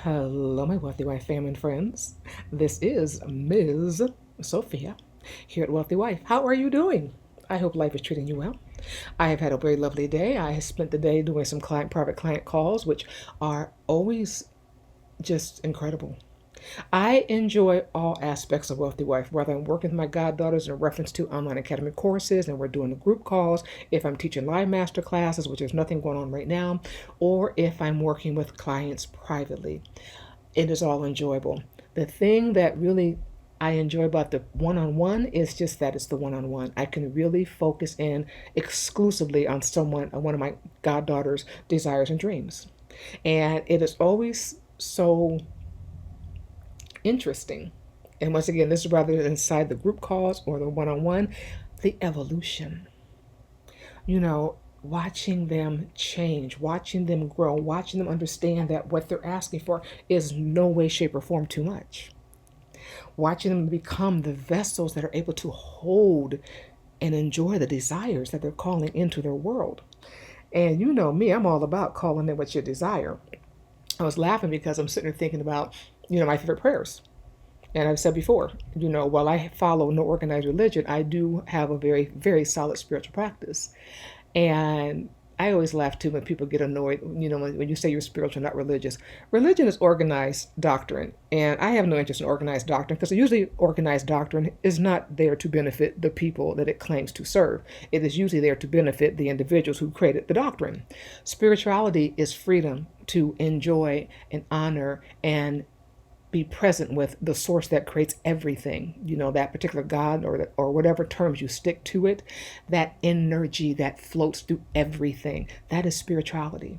Hello, my Wealthy Wife family and friends. This is Ms. Sofia here at Wealthy Wife. How are you doing? I hope life is treating you well. I have had a very lovely day. I have spent the day doing some private client calls, which are always just incredible. I enjoy all aspects of Wealthy Wife, whether I'm working with my goddaughters in reference to online academy courses and we're doing the group calls, if I'm teaching live master classes, which there's nothing going on right now, or if I'm working with clients privately. It is all enjoyable. The thing that really I enjoy about the one-on-one is just that it's the one-on-one. I can really focus in exclusively on one of my goddaughters' desires and dreams. And it is always so interesting. And once again, this is rather inside the group calls or the one-on-one, the evolution. Watching them change, watching them grow, watching them understand that what they're asking for is no way, shape, or form too much. Watching them become the vessels that are able to hold and enjoy the desires that they're calling into their world. And you know me, I'm all about calling in what you desire. I was laughing because I'm sitting there thinking about, my favorite prayers. And I've said before, while I follow no organized religion, I do have a very, very solid spiritual practice. And I always laugh too when people get annoyed, when you say you're spiritual, not religious. Religion is organized doctrine. And I have no interest in organized doctrine because usually organized doctrine is not there to benefit the people that it claims to serve. It is usually there to benefit the individuals who created the doctrine. Spirituality is freedom to enjoy and honor and be present with the source that creates everything, that particular God or whatever terms you stick to it, that energy that floats through everything. That is spirituality.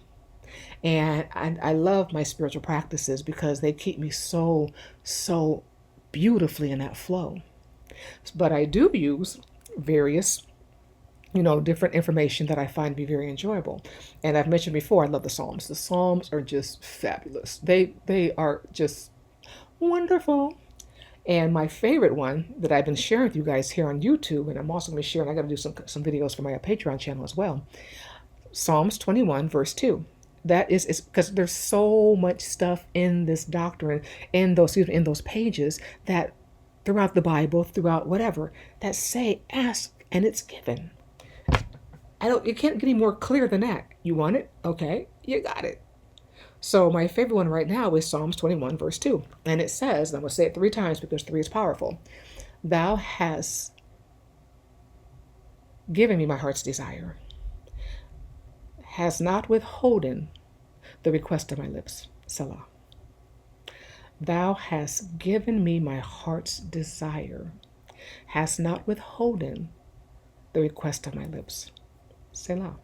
And I love my spiritual practices because they keep me so, so beautifully in that flow. But I do use various different information that I find to be very enjoyable. And I've mentioned before, I love the Psalms. The Psalms are just fabulous. They are just wonderful. And my favorite one that I've been sharing with you guys here on YouTube, and I'm also going to be sharing, I got to do some videos for my Patreon channel as well. Psalms 21, verse 2. That is because there's so much stuff in this doctrine, in those pages that throughout the Bible, throughout whatever, that say, ask and it's given. You can't get any more clear than that. You want it? Okay, you got it. So my favorite one right now is Psalms 21, verse 2. And it says, and I'm going to say it 3 times because 3 is powerful. Thou hast given me my heart's desire, has not withholden the request of my lips. Selah. Thou hast given me my heart's desire, has not withholden the request of my lips. Selah.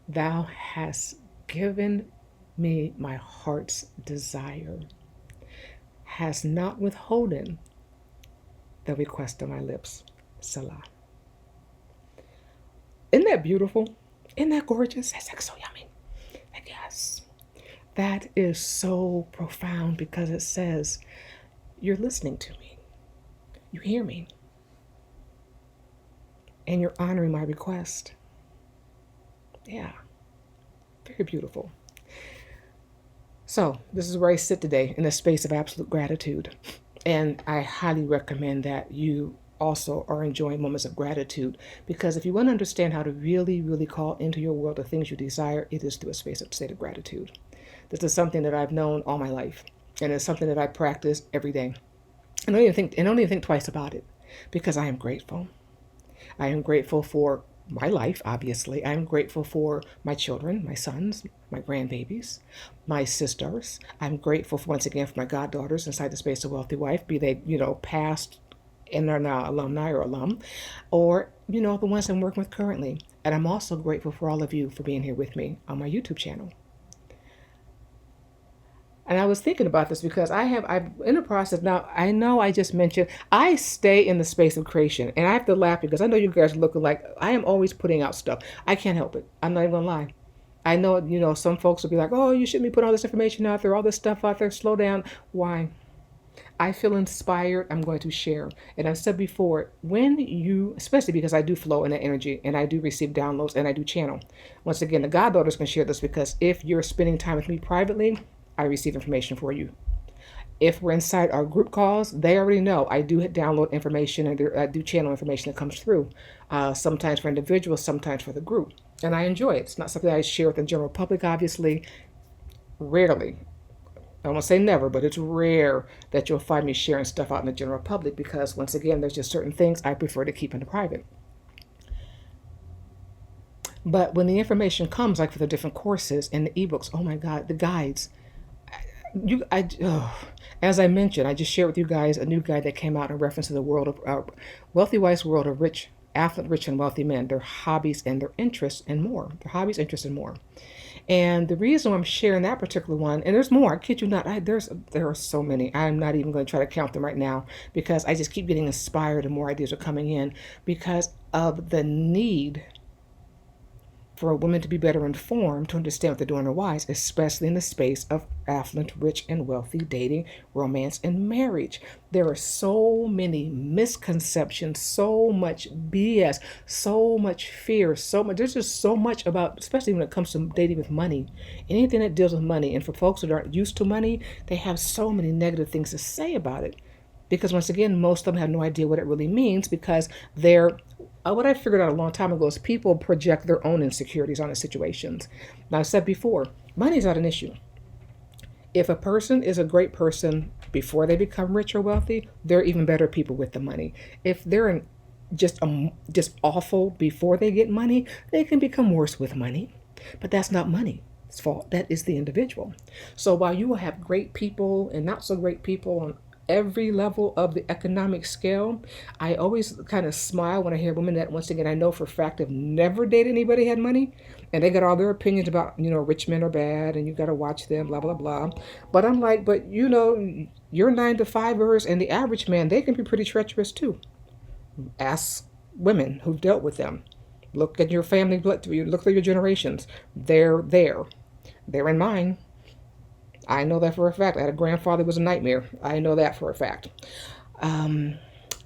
Thou hast given me my heart's desire, has not withholden the request of my lips. Selah. Isn't that beautiful? Isn't that gorgeous? That's like so yummy. Like, yes. That is so profound because it says, you're listening to me. You hear me. And you're honoring my request. Yeah. Very beautiful. So this is where I sit today in a space of absolute gratitude. And I highly recommend that you also are enjoying moments of gratitude, because if you want to understand how to really, really call into your world the things you desire, it is through a state of gratitude. This is something that I've known all my life, and it's something that I practice every day. And I don't even think twice about it, because I am grateful. I am grateful for my life, obviously. I'm grateful for my children, my sons, my grandbabies, my sisters. I'm grateful once again for my goddaughters inside the space of Wealthy Wife, be they, past and are now alumni or alum, or, the ones I'm working with currently. And I'm also grateful for all of you for being here with me on my YouTube channel. And I was thinking about this because I'm in the process now. I know I just mentioned I stay in the space of creation, and I have to laugh because I know you guys are looking like I am always putting out stuff. I can't help it. I'm not even gonna lie. I know, some folks will be like, oh, you shouldn't be putting all this information out there, all this stuff out there. Slow down. Why? I feel inspired, I'm going to share. And I've said before, especially because I do flow in that energy and I do receive downloads and I do channel. Once again, the goddaughters can share this because if you're spending time with me privately, I receive information for you. If we're inside our group calls, they already know I do download information and I do channel information that comes through, sometimes for individuals, sometimes for the group. And I enjoy it. It's not something I share with the general public, obviously. Rarely. I won't say never, but it's rare that you'll find me sharing stuff out in the general public because, once again, there's just certain things I prefer to keep in the private. But when the information comes, like for the different courses and the ebooks, oh my God, the guides, as I mentioned, I just shared with you guys a new guide that came out in reference to the world of wealthy wife's world of rich, affluent, rich, and wealthy men, their hobbies and their interests and more. Their hobbies, interests, and more. And the reason why I'm sharing that particular one, and there's more, I kid you not, there are so many. I'm not even going to try to count them right now because I just keep getting inspired and more ideas are coming in because of the need for women to be better informed, to understand what they're doing in their lives, especially in the space of affluent, rich, and wealthy dating, romance, and marriage. There are so many misconceptions, so much BS, so much fear, there's just so much about, especially when it comes to dating with money, anything that deals with money. And for folks that aren't used to money, they have so many negative things to say about it. Because once again, most of them have no idea what it really means because they're what I figured out a long time ago is people project their own insecurities onto situations. Now, I said before, money is not an issue. If a person is a great person before they become rich or wealthy, they're even better people with the money. If they're just awful before they get money, they can become worse with money. But that's not money's fault. That is the individual. So while you will have great people and not so great people on every level of the economic scale, I always kind of smile when I hear women that, once again, I know for a fact have never dated anybody who had money, and they got all their opinions about, rich men are bad and you got to watch them, blah, blah, blah. But I'm like, but your 9-to-5ers and the average man, they can be pretty treacherous too. Ask women who've dealt with them. Look at your family, look through your generations. They're there. They're in mine. I know that for a fact. I had a grandfather who was a nightmare. I know that for a fact.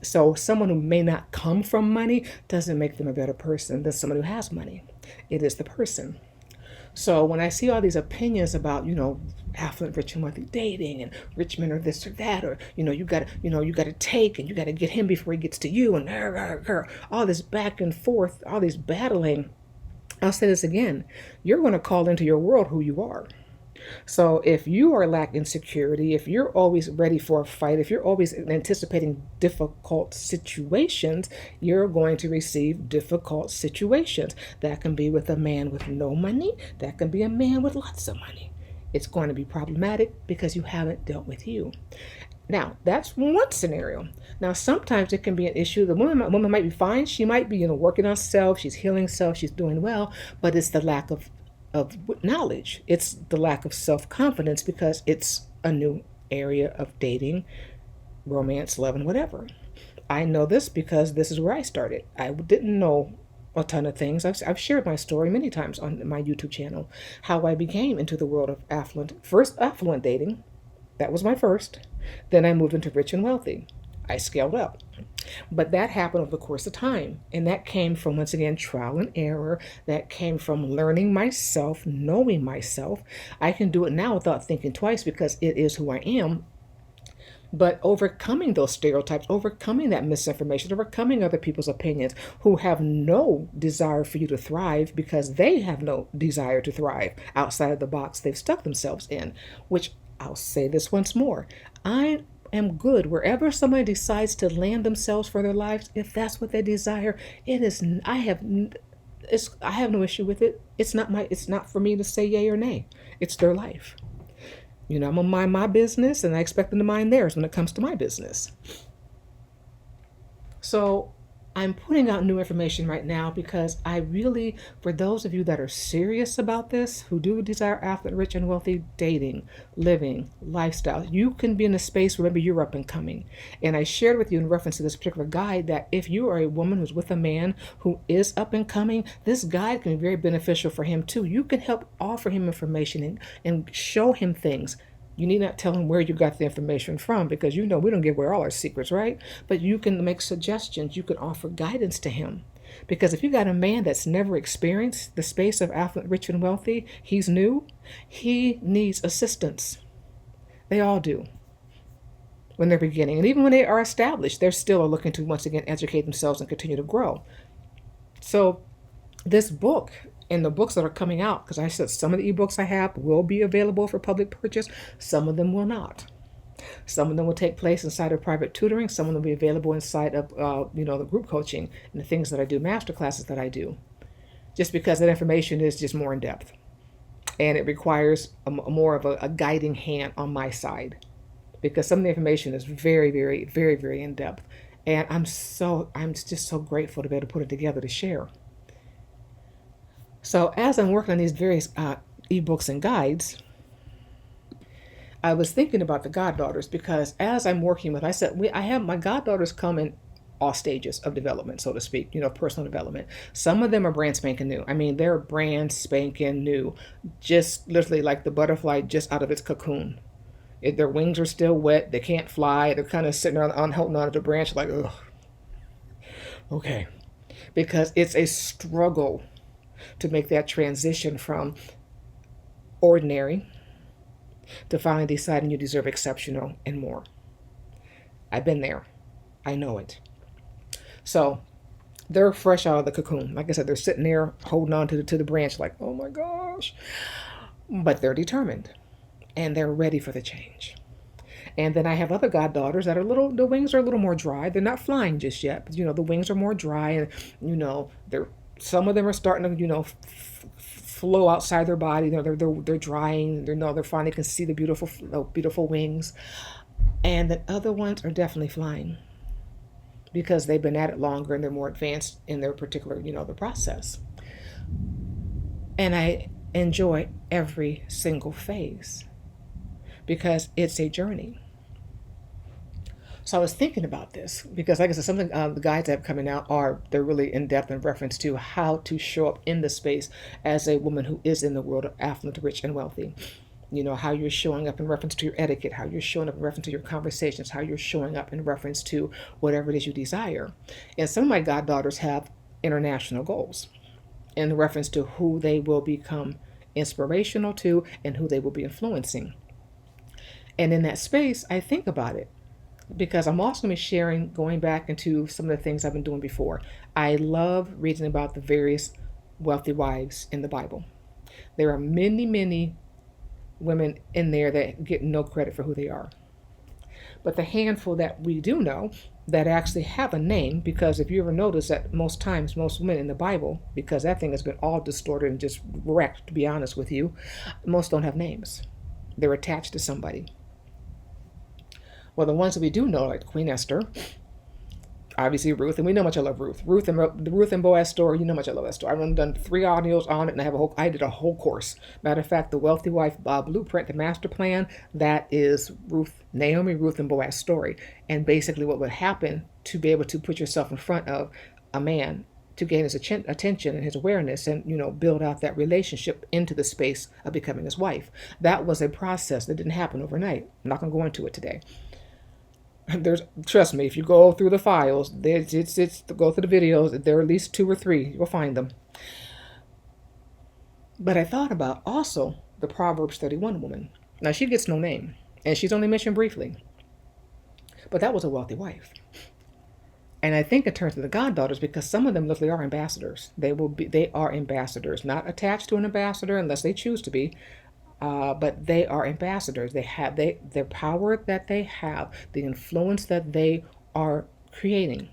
So someone who may not come from money doesn't make them a better person than someone who has money. It is the person. So when I see all these opinions about, affluent, rich, and wealthy dating, and rich men are this or that, or you got to take, and you got to get him before he gets to you, and all this back and forth, all this battling. I'll say this again: you're going to call into your world who you are. So if you are lacking security, if you're always ready for a fight, if you're always anticipating difficult situations, you're going to receive difficult situations. That can be with a man with no money. That can be a man with lots of money. It's going to be problematic because you haven't dealt with you. Now, that's one scenario. Now, sometimes it can be an issue. The woman might be fine. She might be, working on self. She's healing self. She's doing well. But it's the lack of knowledge. It's the lack of self-confidence because it's a new area of dating, romance, love, and whatever. I know this because this is where I started. I didn't know a ton of things. I've shared my story many times on my YouTube channel, how I became into the world of affluent. First, affluent dating. That was my first. Then I moved into rich and wealthy. I scaled up. But that happened over the course of time. And that came from, once again, trial and error. That came from learning myself, knowing myself. I can do it now without thinking twice because it is who I am. But overcoming those stereotypes, overcoming that misinformation, overcoming other people's opinions who have no desire for you to thrive because they have no desire to thrive outside of the box they've stuck themselves in, which I'll say this once more. I am good wherever somebody decides to land themselves for their lives. If that's what they desire, I have no issue with it. It's not for me to say yay or nay. It's their life. I'm gonna mind my business and I expect them to mind theirs when it comes to my business. So I'm putting out new information right now because I really, for those of you that are serious about this, who do desire affluent, rich, and wealthy dating, living, lifestyle, you can be in a space where maybe you're up and coming. And I shared with you in reference to this particular guide that if you are a woman who's with a man who is up and coming, this guide can be very beneficial for him too. You can help offer him information and show him things. You need not tell him where you got the information from because we don't give away all our secrets, right? But you can make suggestions. You can offer guidance to him. Because if you got a man that's never experienced the space of affluent, rich, and wealthy, he's new, he needs assistance. They all do when they're beginning. And even when they are established, they're still looking to, once again, educate themselves and continue to grow. So this book and the books that are coming out, because I said some of the ebooks I have will be available for public purchase, some of them will not. Some of them will take place inside of private tutoring. Some of them will be available inside of, the group coaching and the things that I do, master classes that I do, just because that information is just more in depth. And it requires more of a guiding hand on my side, because some of the information is very, very, very, very in depth. And I'm just so grateful to be able to put it together to share. So as I'm working on these various ebooks and guides, I was thinking about the goddaughters, because as I'm working with, I said, I have my goddaughters come in all stages of development, so to speak, personal development. Some of them are brand spanking new. I mean, they're brand spanking new, just literally like the butterfly just out of its cocoon. Their wings are still wet. They can't fly. They're kind of sitting on holding on to the branch like, ugh, okay. Because it's a struggle to make that transition from ordinary to finally deciding you deserve exceptional and more. I've been there. I know it. So they're fresh out of the cocoon. Like I said, they're sitting there holding on to the branch like, oh my gosh. But they're determined and they're ready for the change. And then I have other goddaughters that are the wings are a little more dry. They're not flying just yet, but the wings are more dry, and some of them are starting to flow outside their body. They're drying. They're finally can see the beautiful wings, and the other ones are definitely flying because they've been at it longer and they're more advanced in their particular the process. And I enjoy every single phase because it's a journey. So I was thinking about this because, like I said, something the guides that have coming out they're really in depth in reference to how to show up in the space as a woman who is in the world of affluent, rich, and wealthy. How you're showing up in reference to your etiquette, how you're showing up in reference to your conversations, how you're showing up in reference to whatever it is you desire. And some of my goddaughters have international goals in reference to who they will become inspirational to and who they will be influencing. And in that space, I think about it, because I'm also going to be sharing, going back into some of the things I've been doing before. I love reading about the various wealthy wives in the Bible. There are many, many women in there that get no credit for who they are. But the handful that we do know that actually have a name, because if you ever notice that most times, most women in the Bible, because that thing has been all distorted and just wrecked, to be honest with you, most don't have names. They're attached to somebody. Well, the ones that we do know, like Queen Esther, obviously Ruth, and we know how much I love Ruth. The Ruth and Boaz story, you know how much I love that story. I've done 3 audios on it, and I did a whole course. Matter of fact, the Wealthy Wife Blueprint, the master plan, that is Naomi, Ruth, and Boaz story. And basically what would happen to be able to put yourself in front of a man to gain his attention and his awareness and, build out that relationship into the space of becoming his wife. That was a process that didn't happen overnight. I'm not going to go into it today. Trust me, if you go through the files, go through the videos, there are at least 2 or 3, you'll find them. But I thought about also the Proverbs 31 woman. Now, she gets no name, and she's only mentioned briefly. But that was a wealthy wife. And I think in terms of the goddaughters, because some of them literally are ambassadors. They are ambassadors, not attached to an ambassador unless they choose to be. But they are ambassadors. They have their power that they have, the influence that they are creating.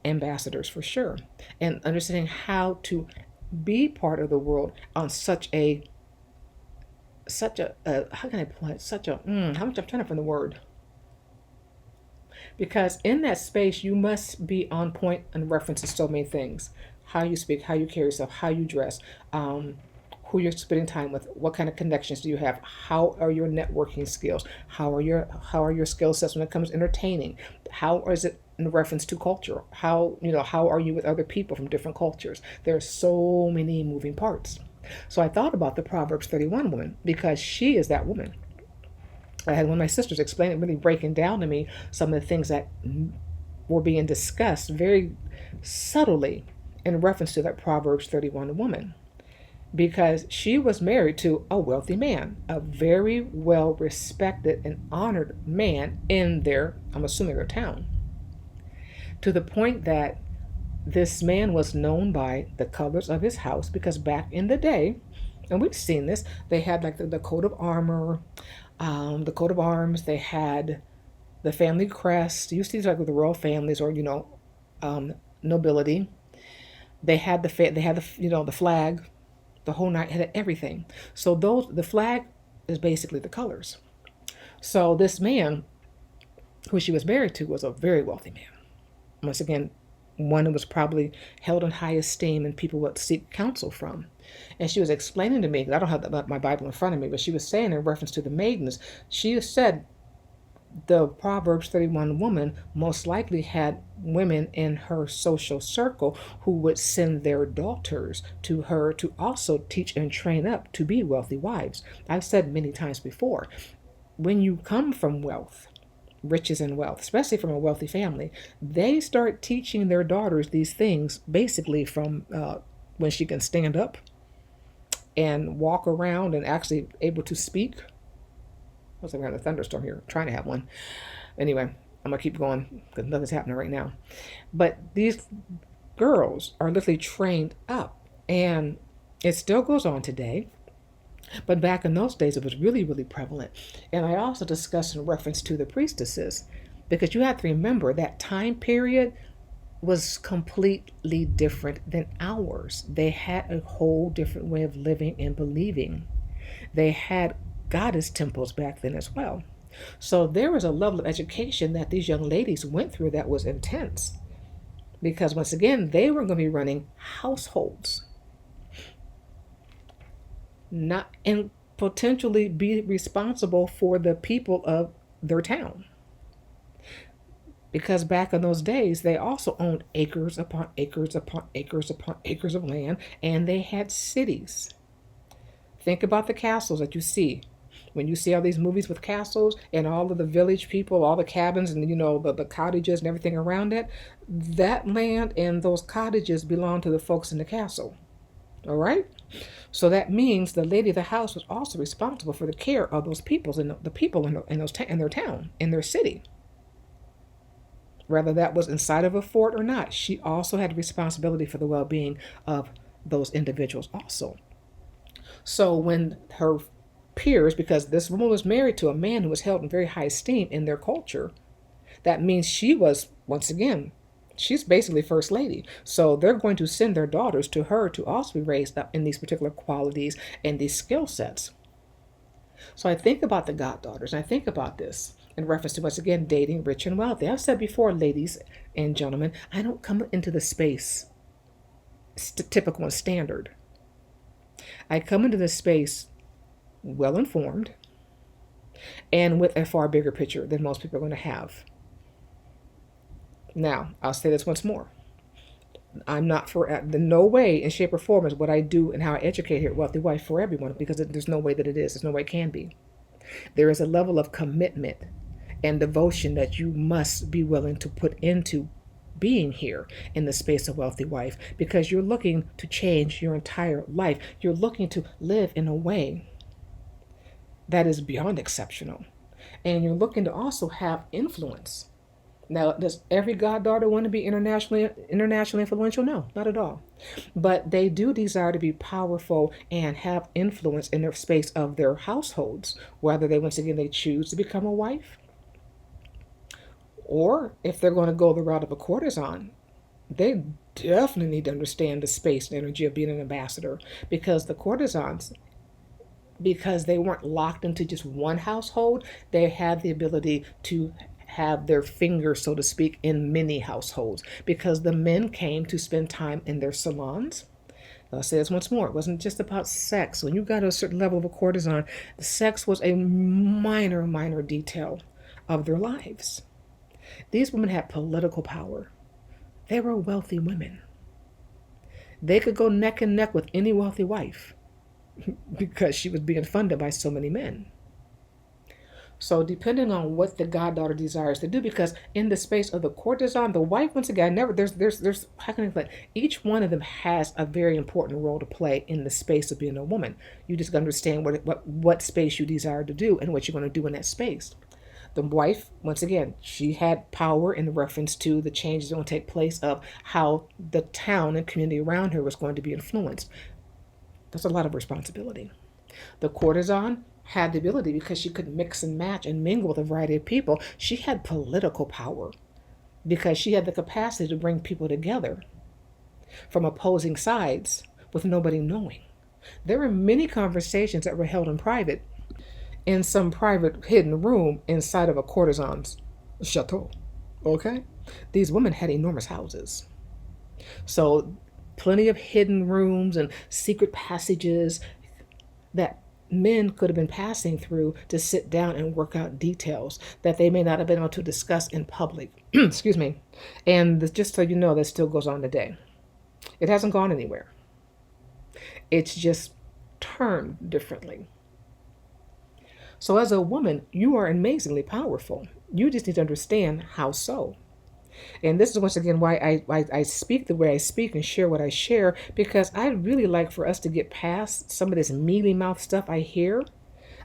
Ambassadors for sure, and understanding how to be part of the world on such a how can I put it? How much I'm trying to find the word. Because in that space, you must be on point in reference to so many things: how you speak, how you carry yourself, how you dress. Who you're spending time with, what kind of connections do you have, how are your networking skills, how are your skill sets when it comes to entertaining, how is it in reference to culture, how are you with other people from different cultures. There are so many moving parts. So I thought about the Proverbs 31 woman, because she is that woman. I had one of my sisters explain it, really breaking down to me some of the things that were being discussed very subtly in reference to that Proverbs 31 woman. because she was married to a wealthy man, a very well respected and honored man in their, I'm assuming, their town, to the point that this man was known by the colors of his house, because back in the day, and we've seen this, they had like the coat of armor, the coat of arms, they had the family crest. You see, like with the royal families, or nobility. They had the the flag, the whole night, had everything. So the flag is basically the colors. So this man, who she was married to, was a very wealthy man. Once again, one who was probably held in high esteem and people would seek counsel from. And she was explaining to me, because I don't have my Bible in front of me, but she was saying in reference to the maidens, she said the Proverbs 31 woman most likely had women in her social circle who would send their daughters to her to also teach and train up to be wealthy wives. I've said many times before, when you come from wealth, riches and wealth, especially from a wealthy family, they start teaching their daughters these things basically from when she can stand up and walk around and actually able to speak. I was like, we're having a thunderstorm here, I'm trying to have one. Anyway, I'm going to keep going because nothing's happening right now. But these girls are literally trained up, and it still goes on today. But back in those days, it was really, really prevalent. And I also discussed in reference to the priestesses, because you have to remember that time period was completely different than ours. They had a whole different way of living and believing. They had goddess temples back then as well. So there was a level of education that these young ladies went through that was intense, because once again, they were going to be running households, not and potentially be responsible for the people of their town. Because back in those days, they also owned acres upon acres upon acres upon acres of land, and they had cities. Think about the castles that you see. When you see all these movies with castles and all of the village people, all the cabins and the cottages and everything around it, that land and those cottages belong to the folks in the castle. All right? So that means the lady of the house was also responsible for the care of those peoples and the people in their town, in their city. Whether that was inside of a fort or not, she also had responsibility for the well-being of those individuals also. So when her peers, because this woman was married to a man who was held in very high esteem in their culture, that means she was, once again, she's basically first lady. So they're going to send their daughters to her to also be raised up in these particular qualities and these skill sets. So I think about the goddaughters, and I think about this in reference to, once again, dating rich and wealthy. I've said before, ladies and gentlemen, I don't come into the space typical and standard. I come into this space well informed and with a far bigger picture than most people are going to have. Now, I'll say this once more. I'm not for no way in shape or form is what I do and how I educate here at Wealthy Wife for everyone, because there's no way that it is. There's no way it can be. There is a level of commitment and devotion that you must be willing to put into being here in the space of Wealthy Wife, because you're looking to change your entire life. You're looking to live in a way that is beyond exceptional. And you're looking to also have influence. Now, does every goddaughter want to be internationally influential? No, not at all. But they do desire to be powerful and have influence in their space of their households, whether they, once again, they choose to become a wife, or if they're going to go the route of a courtesan. They definitely need to understand the space and energy of being an ambassador, because the courtesans, because they weren't locked into just one household, they had the ability to have their fingers, so to speak, in many households, because the men came to spend time in their salons. I'll say this once more. It wasn't just about sex. When you got to a certain level of a courtesan, the sex was a minor, minor detail of their lives. These women had political power. They were wealthy women. They could go neck and neck with any wealthy wife because she was being funded by so many men. So depending on what the goddaughter desires to do, because in the space of the courtesan, the wife, once again, never there's how can I put it? Each one of them has a very important role to play in the space of being a woman. You just understand what space you desire to do and what you're going to do in that space. The wife, once again, she had power in reference to the changes that going to take place of how the town and community around her was going to be influenced. That's a lot of responsibility. The courtesan had the ability, because she could mix and match and mingle with a variety of people. She had political power because she had the capacity to bring people together from opposing sides with nobody knowing. There were many conversations that were held in private in some private hidden room inside of a courtesan's chateau. Okay? These women had enormous houses. So plenty of hidden rooms and secret passages that men could have been passing through to sit down and work out details that they may not have been able to discuss in public. Excuse me. And just so you know, that still goes on today. It hasn't gone anywhere. It's just termed differently. So as a woman, you are amazingly powerful. You just need to understand how so. And this is once again why I speak the way I speak and share what I share, because I'd really like for us to get past some of this mealy mouth stuff I hear.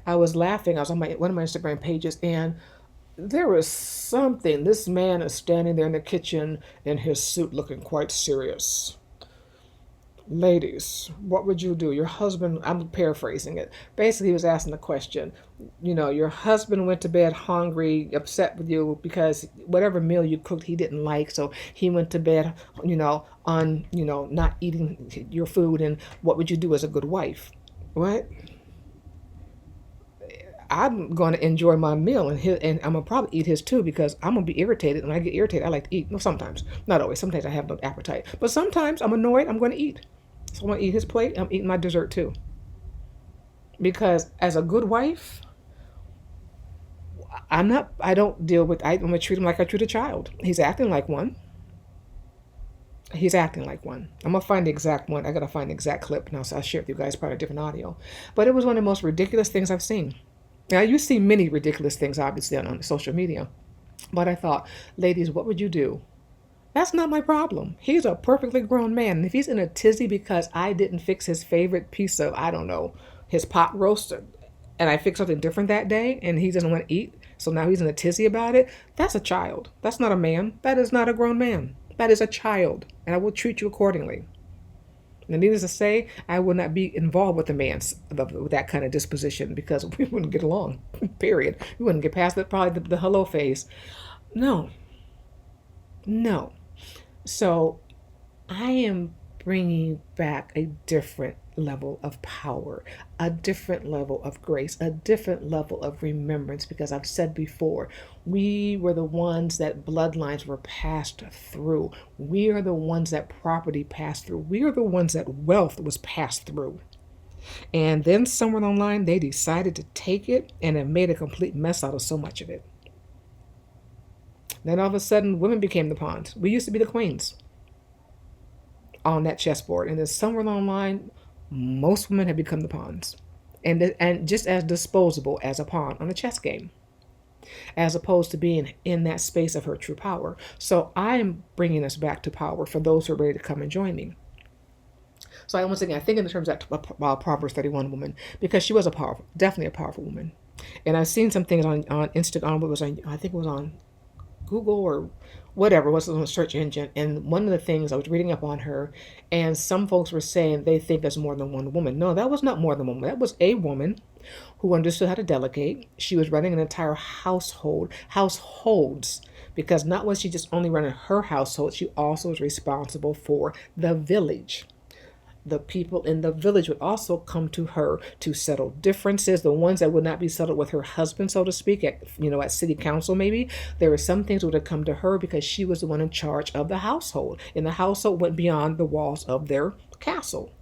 I was laughing. I was on one of my Instagram pages, and there was something. This man is standing there in the kitchen in his suit looking quite serious. Ladies, what would you do? Your husband, I'm paraphrasing it. Basically, he was asking the question, your husband went to bed hungry, upset with you because whatever meal you cooked he didn't like. So he went to bed, not eating your food. And what would you do as a good wife? What? I'm going to enjoy my meal, and I'm going to probably eat his too, because I'm going to be irritated. When I get irritated, I like to eat. No, sometimes. Not always. Sometimes I have no appetite. But sometimes I'm annoyed, I'm going to eat. So I'm going to eat his plate. I'm eating my dessert too. Because as a good wife, I'm going to treat him like I treat a child. He's acting like one. I'm going to find the exact one. I got to find the exact clip. Now, so I'll share it with you guys, probably a different audio. But it was one of the most ridiculous things I've seen. Now, you see many ridiculous things, obviously, on social media. But I thought, ladies, what would you do? That's not my problem. He's a perfectly grown man. And if he's in a tizzy because I didn't fix his favorite piece of, I don't know, his pot roast, and I fixed something different that day, and he doesn't want to eat, so now he's in a tizzy about it, that's a child. That's not a man. That is not a grown man. That is a child. And I will treat you accordingly. And needless to say, I would not be involved with a man with that kind of disposition, because we wouldn't get along, period. We wouldn't get past that, probably the hello phase. No. So I am bringing back a different level of power, a different level of grace, a different level of remembrance, because I've said before, we were the ones that bloodlines were passed through. We are the ones that property passed through. We are the ones that wealth was passed through. And then somewhere along the line, they decided to take it and it made a complete mess out of so much of it. Then all of a sudden, women became the pawns. We used to be the queens on that chessboard. And then somewhere along the line, most women have become the pawns, and just as disposable as a pawn on a chess game, as opposed to being in that space of her true power. So I am bringing us back to power for those who are ready to come and join me. So once again, I think in the terms of that Proverbs 31 woman, because she was definitely a powerful woman. And I've seen some things on Instagram. I think it was on Google or whatever, was on a search engine. And one of the things I was reading up on her, and some folks were saying they think there's more than one woman. No, that was not more than one woman. That was a woman who understood how to delegate. She was running an entire households, because not was she just only running her household, she also was responsible for the village. The people in the village would also come to her to settle differences, the ones that would not be settled with her husband, so to speak, at city council maybe. There were some things that would have come to her because she was the one in charge of the household. And the household went beyond the walls of their castle.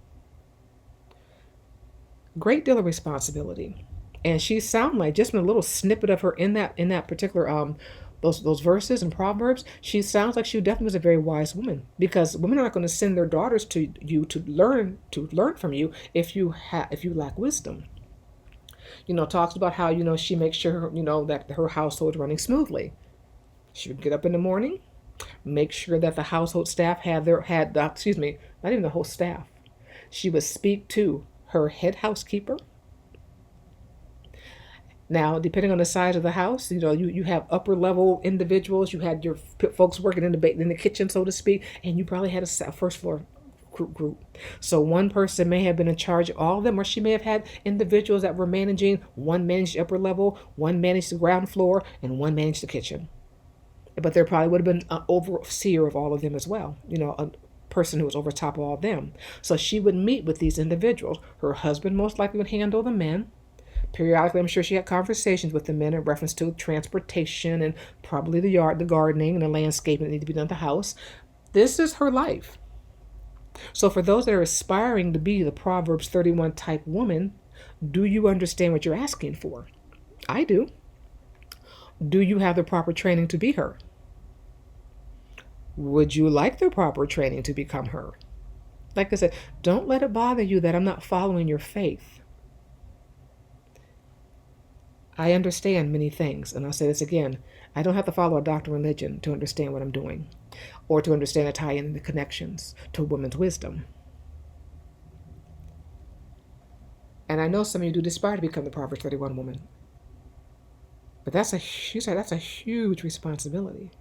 Great deal of responsibility. And she sounded like, just in a little snippet of her in that particular those verses in Proverbs, she sounds like she definitely was a very wise woman, because women are not going to send their daughters to you to learn from you if you lack wisdom. talks about how, she makes sure, that her household is running smoothly. She would get up in the morning, make sure that the household staff excuse me, not even the whole staff. She would speak to her head housekeeper. Now, depending on the size of the house, you have upper level individuals. You had your folks working in the kitchen, so to speak, and you probably had a first floor group. So one person may have been in charge of all of them, or she may have had individuals that were managing. One managed the upper level, one managed the ground floor, and one managed the kitchen. But there probably would have been an overseer of all of them as well. A person who was over top of all of them. So she would meet with these individuals. Her husband most likely would handle the men. Periodically, I'm sure she had conversations with the men in reference to transportation and probably the yard, the gardening, and the landscaping that need to be done at the house. This is her life. So for those that are aspiring to be the Proverbs 31 type woman, do you understand what you're asking for? I do. Do you have the proper training to be her? Would you like the proper training to become her? Like I said, don't let it bother you that I'm not following your faith. I understand many things, and I'll say this again. I don't have to follow a doctrine of religion to understand what I'm doing, or to understand the tie-in and the connections to women's wisdom. And I know some of you do aspire to become the Proverbs 31 woman. But that's a huge responsibility.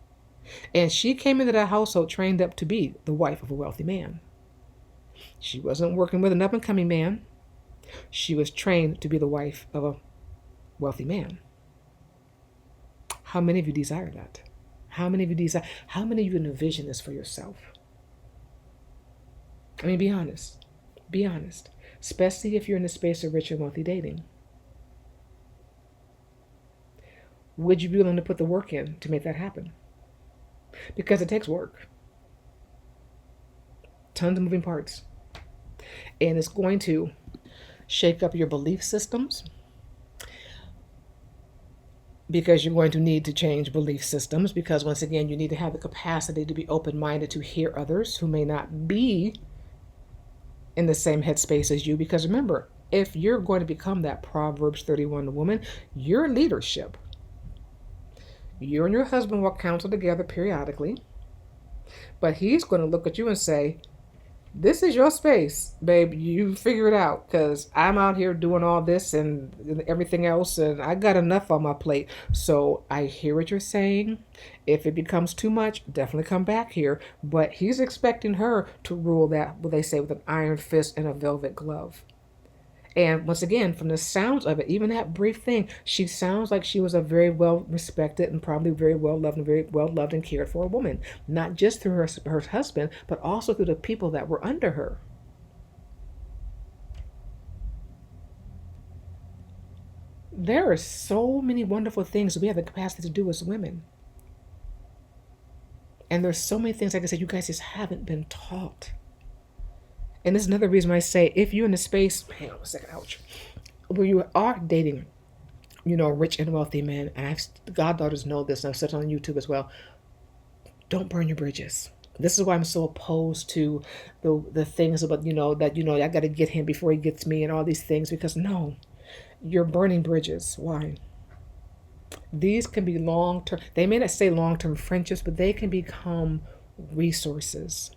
And she came into that household trained up to be the wife of a wealthy man. She wasn't working with an up-and-coming man. She was trained to be the wife of a wealthy man. How many of you desire that? How many of you envision this for yourself? I mean, be honest. Be honest. Especially if you're in the space of rich and wealthy dating. Would you be willing to put the work in to make that happen? Because it takes work. Tons of moving parts. And it's going to shake up your belief systems, because you're going to need to change belief systems, because once again, you need to have the capacity to be open-minded to hear others who may not be in the same headspace as you. Because remember, if you're going to become that Proverbs 31 woman, your leadership, you and your husband will counsel together periodically, but he's going to look at you and say, this is your space, babe. You figure it out, because I'm out here doing all this and everything else, and I got enough on my plate. So I hear what you're saying. If it becomes too much, definitely come back here. But he's expecting her to rule that, what they say, with an iron fist and a velvet glove. And once again, from the sounds of it, even that brief thing, she sounds like she was a very well respected and probably very well loved and cared for woman, not just through her husband, but also through the people that were under her. There are so many wonderful things we have the capacity to do as women. And there's so many things, like I said, you guys just haven't been taught. And this is another reason why I say, if you're in a space, hang on a second, ouch, where you are dating, rich and wealthy men, and goddaughters know this, and I've said it on YouTube as well, don't burn your bridges. This is why I'm so opposed to the things about, I got to get him before he gets me and all these things, because no, you're burning bridges. Why? These can be long-term, they may not say long-term friendships, but they can become resources.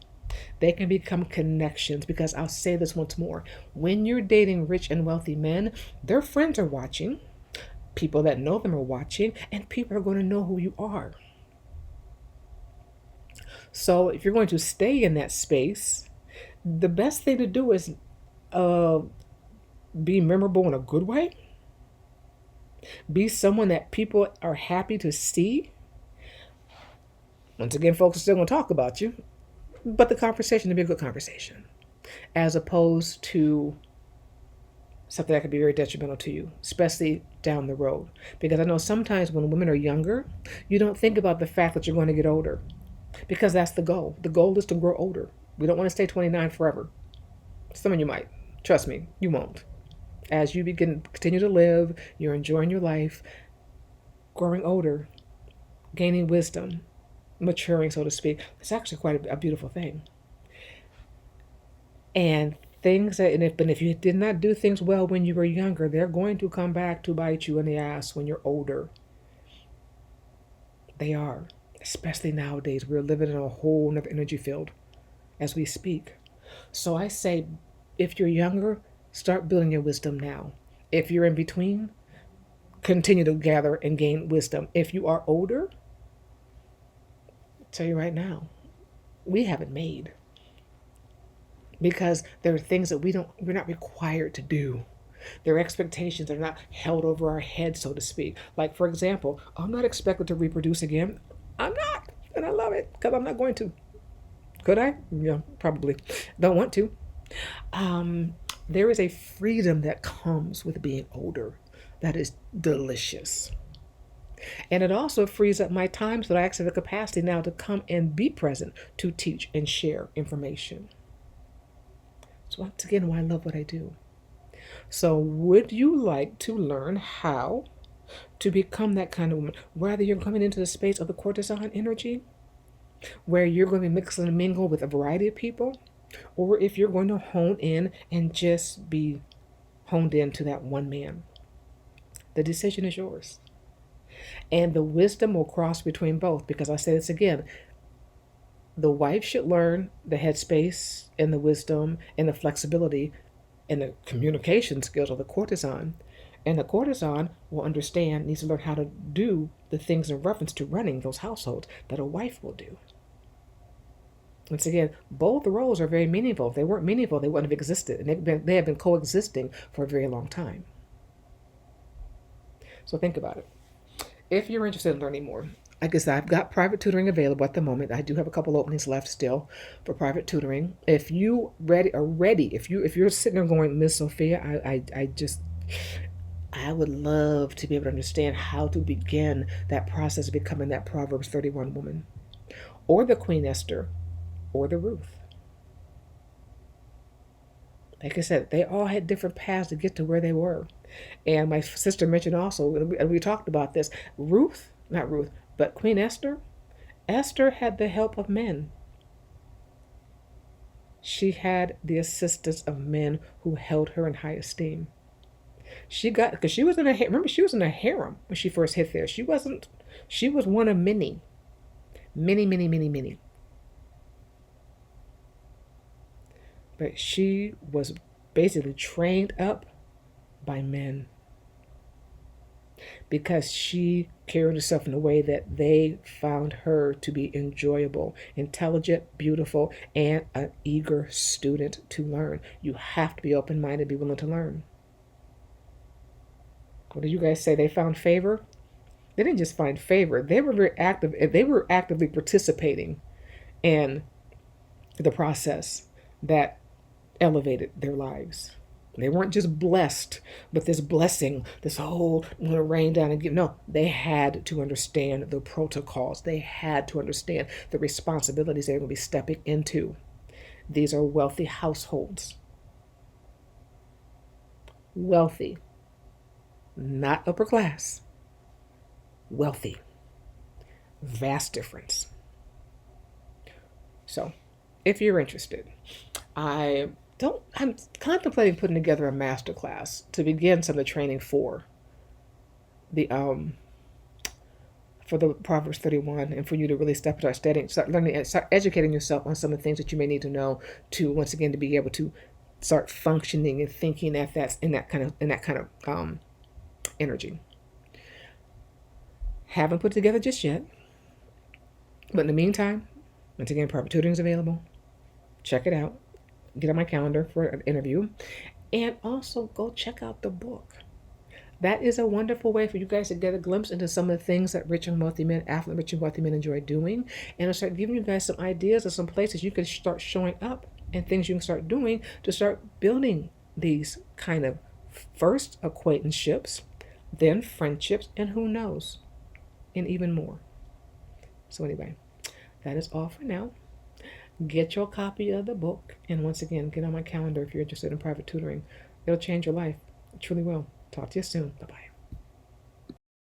They can become connections, because I'll say this once more. When you're dating rich and wealthy men, their friends are watching, people that know them are watching, and people are going to know who you are. So if you're going to stay in that space, the best thing to do is be memorable in a good way. Be someone that people are happy to see. Once again, folks are still going to talk about you, but the conversation to be a good conversation, as opposed to something that could be very detrimental to you, especially down the road. Because I know sometimes when women are younger, you don't think about the fact that you're going to get older, because that's the goal. The goal is to grow older. We don't want to stay 29 forever. Some of you might. Trust me, you won't. As you continue to live, you're enjoying your life, growing older, gaining wisdom, maturing, so to speak. It's actually quite a beautiful thing. And things that, and if you did not do things well when you were younger, they're going to come back to bite you in the ass when you're older. They are. Especially nowadays. We're living in a whole other energy field as we speak. So I say, if you're younger, start building your wisdom now. If you're in between, continue to gather and gain wisdom. If you are older, I'll tell you right now, we haven't made. Because there are things that we're not required to do. There are expectations that are not held over our head, so to speak. Like, for example, I'm not expected to reproduce again. I'm not. And I love it because I'm not going to. Could I? Yeah, probably. Don't want to. There is a freedom that comes with being older that is delicious. And it also frees up my time so that I actually have the capacity now to come and be present to teach and share information. So once again, why I love what I do. So would you like to learn how to become that kind of woman? Whether you're coming into the space of the courtesan energy, where you're going to be mixing and mingle with a variety of people, or if you're going to hone in and just be honed in to that one man. The decision is yours. And the wisdom will cross between both, because I say this again, the wife should learn the headspace and the wisdom and the flexibility and the communication skills of the courtesan. And the courtesan will understand, needs to learn how to do the things in reference to running those households that a wife will do. Once again, both roles are very meaningful. If they weren't meaningful, they wouldn't have existed. And they have been coexisting for a very long time. So think about it. If you're interested in learning more, like I said, I've got private tutoring available at the moment. I do have a couple openings left still for private tutoring. If you are ready, if you're sitting there going, Miss Sofia, I would love to be able to understand how to begin that process of becoming that Proverbs 31 woman, or the Queen Esther, or the Ruth. Like I said, they all had different paths to get to where they were. And my sister mentioned also, and we talked about this, but Queen Esther had the help of men. She had the assistance of men who held her in high esteem. Because she was in she was in a harem when she first hit there. She was one of many. But she was basically trained up by men, because she carried herself in a way that they found her to be enjoyable, intelligent, beautiful, and an eager student to learn. You have to be open-minded, be willing to learn. What did you guys say? They found favor? They didn't just find favor. They were very active. They were actively participating in the process that elevated their lives. They weren't just blessed with this blessing, this whole rain down and give. No, they had to understand the protocols. They had to understand the responsibilities they were going to be stepping into. These are wealthy households. Wealthy. Not upper class. Wealthy. Vast difference. So, if you're interested, I'm contemplating putting together a master class to begin some of the training for the Proverbs 31, and for you to really step into studying, start learning, and start educating yourself on some of the things that you may need to know to, once again, to be able to start functioning and thinking in that kind of energy. Haven't put it together just yet, but in the meantime, once again, private tutoring is available. Check it out. Get on my calendar for an interview, and also go check out the book. That is a wonderful way for you guys to get a glimpse into some of the things that rich and wealthy men, affluent, rich and wealthy men enjoy doing, and I'll start giving you guys some ideas of some places you can start showing up and things you can start doing to start building these kind of first acquaintanceships, then friendships, and who knows, and even more. So anyway, that is all for now. Get your copy of the book, and once again, get on my calendar if you're interested in private tutoring. It'll change your life. It truly will. Talk to you soon. Bye-bye.